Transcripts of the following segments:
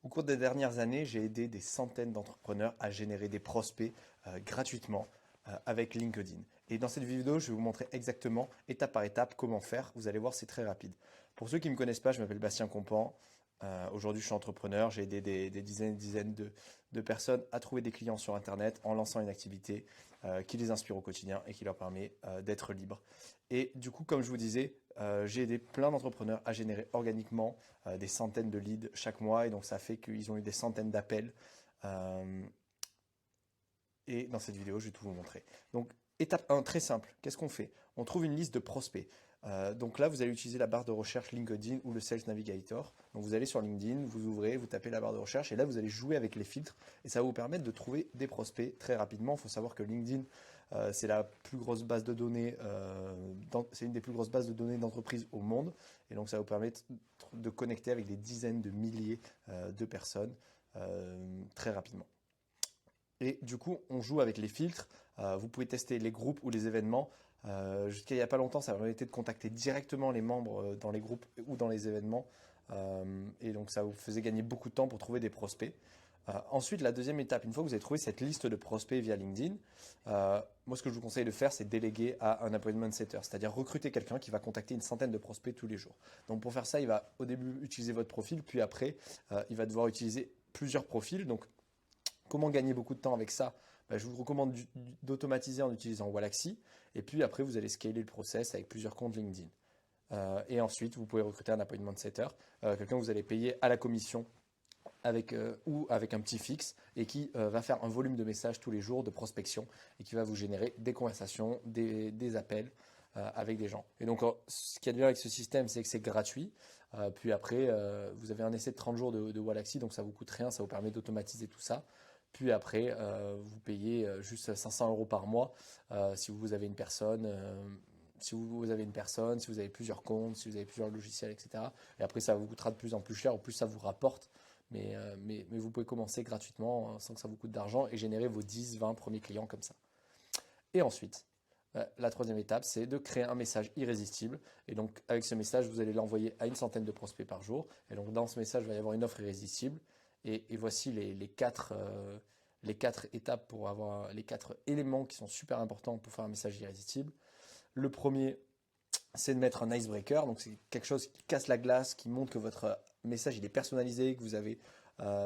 Au cours des dernières années, j'ai aidé des centaines d'entrepreneurs à générer des prospects gratuitement avec LinkedIn. Et dans cette vidéo, je vais vous montrer exactement, étape par étape, comment faire. Vous allez voir, c'est très rapide. Pour ceux qui ne me connaissent pas, je m'appelle Bastien Compan. Aujourd'hui, je suis entrepreneur. J'ai aidé des dizaines et dizaines de personnes à trouver des clients sur Internet en lançant une activité qui les inspire au quotidien et qui leur permet d'être libres. Et du coup, comme je vous disais, j'ai aidé plein d'entrepreneurs à générer organiquement des centaines de leads chaque mois. Et donc, ça fait qu'ils ont eu des centaines d'appels. Euh, et dans cette vidéo, je vais tout vous montrer. Donc, étape 1, très simple. Qu'est-ce qu'on fait? On trouve une liste de prospects. Donc là, vous allez utiliser la barre de recherche LinkedIn ou le Sales Navigator. Donc vous allez sur LinkedIn, vous ouvrez, vous tapez la barre de recherche et là, vous allez jouer avec les filtres et ça va vous permettre de trouver des prospects très rapidement. Il faut savoir que LinkedIn, c'est la plus grosse base de données, c'est une des plus grosses bases de données d'entreprise au monde. Et donc, ça va vous permettre de connecter avec des dizaines de milliers de personnes très rapidement. Et du coup, on joue avec les filtres. Vous pouvez tester les groupes ou les événements. Jusqu'à il n'y a pas longtemps, ça permettait de contacter directement les membres dans les groupes ou dans les événements. Et donc, ça vous faisait gagner beaucoup de temps pour trouver des prospects. Ensuite, la deuxième étape, une fois que vous avez trouvé cette liste de prospects via LinkedIn, moi, ce que je vous conseille de faire, c'est déléguer à un appointment setter, c'est-à-dire recruter quelqu'un qui va contacter une centaine de prospects tous les jours. Donc, pour faire ça, il va au début utiliser votre profil, puis après, il va devoir utiliser plusieurs profils. Donc, comment gagner beaucoup de temps avec ça? Je vous recommande d'automatiser en utilisant Wallaxy. Et puis après, vous allez scaler le process avec plusieurs comptes LinkedIn. Et ensuite, vous pouvez recruter un appointment setter, quelqu'un que vous allez payer à la commission ou avec un petit fixe et qui va faire un volume de messages tous les jours de prospection et qui va vous générer des conversations, des appels avec des gens. Et donc, ce qu'il y a de bien avec ce système, c'est que c'est gratuit. Puis après, vous avez un essai de 30 jours de Wallaxy, donc ça vous coûte rien, ça vous permet d'automatiser tout ça. Puis après, vous payez juste 500 euros par mois si vous avez une personne. Si vous avez une personne, si vous avez plusieurs comptes, si vous avez plusieurs logiciels, etc. Et après, ça vous coûtera de plus en plus cher, au plus ça vous rapporte. Mais vous pouvez commencer gratuitement sans que ça vous coûte d'argent et générer vos 10, 20 premiers clients comme ça. Et ensuite, la troisième étape, c'est de créer un message irrésistible. Et donc, avec ce message, vous allez l'envoyer à une centaine de prospects par jour. Et donc, dans ce message, il va y avoir une offre irrésistible. Et voici les quatre étapes pour avoir les quatre éléments qui sont super importants pour faire un message irrésistible. Le premier, c'est de mettre un icebreaker. Donc, c'est quelque chose qui casse la glace, qui montre que votre message il est personnalisé, que vous avez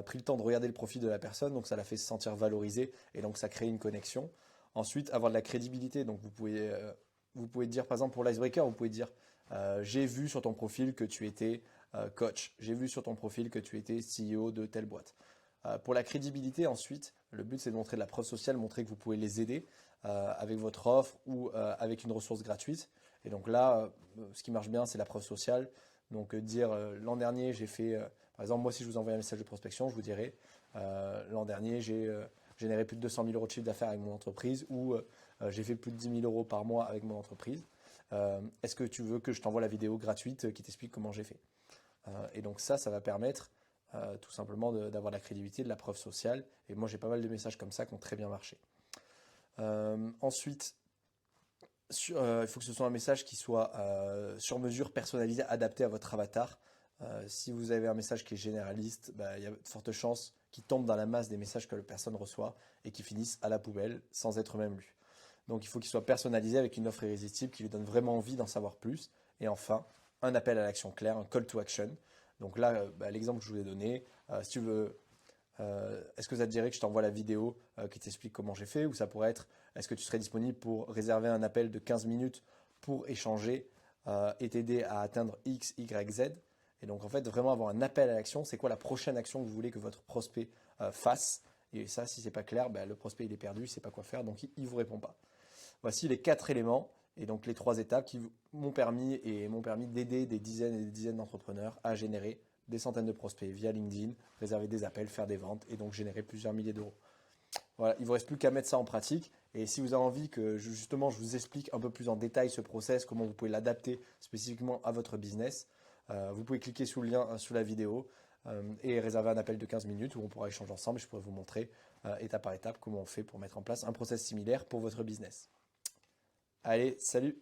pris le temps de regarder le profil de la personne. Donc, ça la fait se sentir valorisée et donc ça crée une connexion. Ensuite, avoir de la crédibilité. Donc, vous pouvez dire, par exemple, pour l'icebreaker, vous pouvez dire j'ai vu sur ton profil que tu étais coach. J'ai vu sur ton profil que tu étais CEO de telle boîte. Pour la crédibilité, ensuite, le but c'est de montrer de la preuve sociale, montrer que vous pouvez les aider avec votre offre ou avec une ressource gratuite. Et donc là, ce qui marche bien, c'est la preuve sociale. Donc dire l'an dernier, j'ai fait, par exemple, moi si je vous envoie un message de prospection, je vous dirai l'an dernier, j'ai généré plus de 200 000 euros de chiffre d'affaires avec mon entreprise ou j'ai fait plus de 10 000 euros par mois avec mon entreprise. Est-ce que tu veux que je t'envoie la vidéo gratuite qui t'explique comment j'ai fait? Et donc ça va permettre tout simplement d'avoir de la crédibilité, de la preuve sociale. Et moi, j'ai pas mal de messages comme ça qui ont très bien marché. Ensuite, il faut que ce soit un message qui soit sur mesure, personnalisé, adapté à votre avatar. Si vous avez un message qui est généraliste, il y a de fortes chances qu'il tombe dans la masse des messages que la personne reçoit et qui finissent à la poubelle sans être même lus. Donc il faut qu'il soit personnalisé avec une offre irrésistible qui lui donne vraiment envie d'en savoir plus. Et enfin, un appel à l'action clair, un call to action. Donc là, l'exemple que je vous ai donné, si tu veux, est-ce que ça te dirait que je t'envoie la vidéo qui t'explique comment j'ai fait? Ou ça pourrait être, est-ce que tu serais disponible pour réserver un appel de 15 minutes pour échanger et t'aider à atteindre X, Y, Z? Et donc en fait, vraiment avoir un appel à l'action, c'est quoi la prochaine action que vous voulez que votre prospect fasse? Et ça, si c'est pas clair, le prospect il est perdu, il sait pas quoi faire, donc il vous répond pas. Voici les quatre éléments et donc les trois étapes qui m'ont permis d'aider des dizaines et des dizaines d'entrepreneurs à générer des centaines de prospects via LinkedIn, réserver des appels, faire des ventes et donc générer plusieurs milliers d'euros. Voilà, il ne vous reste plus qu'à mettre ça en pratique. Et si vous avez envie que justement je vous explique un peu plus en détail ce process, comment vous pouvez l'adapter spécifiquement à votre business, vous pouvez cliquer sous le lien sous la vidéo et réserver un appel de 15 minutes où on pourra échanger ensemble et je pourrai vous montrer étape par étape comment on fait pour mettre en place un process similaire pour votre business. Allez, salut!